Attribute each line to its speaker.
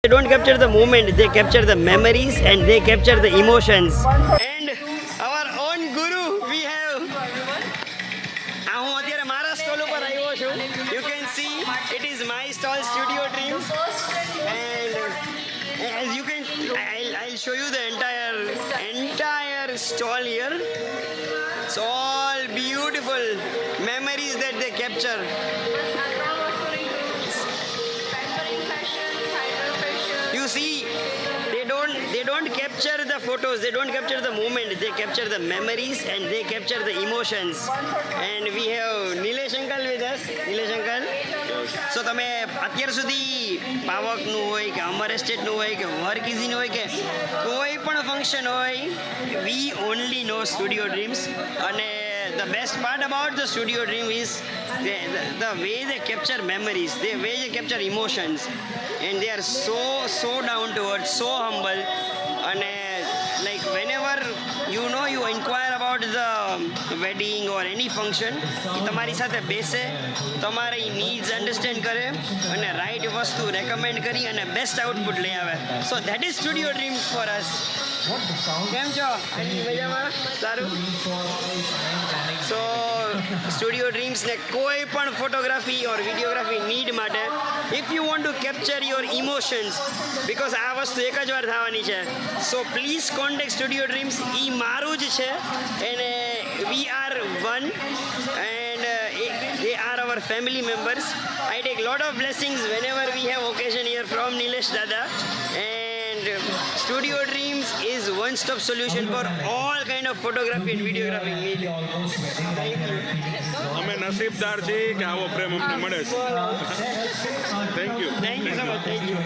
Speaker 1: They don't capture the moment, they capture the memories and they capture the emotions. And our own guru we have. હું અત્યારે મારા stall ઉપર આવ્યો છું. You can see it is my stall, Studio Dreams. And as you can, I'll show you the entire stall here. It's all beautiful memories that they capture. You see, they don't capture the photos, they don't capture the moment, they capture the memories and they capture the emotions. And we have Nilesh uncle with us. Nilesh uncle, so તમે અત્યાર સુધી પાવકનું હોય કે અમર એસ્ટેટનું હોય કે work ઇઝીનું હોય કે કોઈ પણ ફંક્શન હોય, we only know Studio Dreams. અને the best part about the Studio Dream is the way they capture memories, the way they capture emotions, and they are so down to earth, so humble. And like whenever you inquire about the wedding or any function, એ તમારી સાથે બેસે, તમારી needs understand કરે અને right વસ્તુ recommend કરી અને best output લઈ આવે. So that is Studio Dreams for us. કેમ છો? મજામાં? સારું. સો સ્ટુડિયો ડ્રીમ્સને કોઈ પણ ફોટોગ્રાફી ઓર વિડીયોગ્રાફી નીડ માટે, if you want to capture your emotions, because આ વસ્તુ એક જ વાર થવાની છે, so please contact Studio Dreams. એ મારું જ છે અને we are one and they are our family members. I take lot of blessings whenever we have occasion here from Nilesh Dada. And Studio Dreams is one-stop solution for all kind of photography and videography need. Thank you.
Speaker 2: અમે નસીબદાર છીએ કે આવો પ્રેમ અમને મળે છે. Thank you
Speaker 1: Thank you so much. Thank you.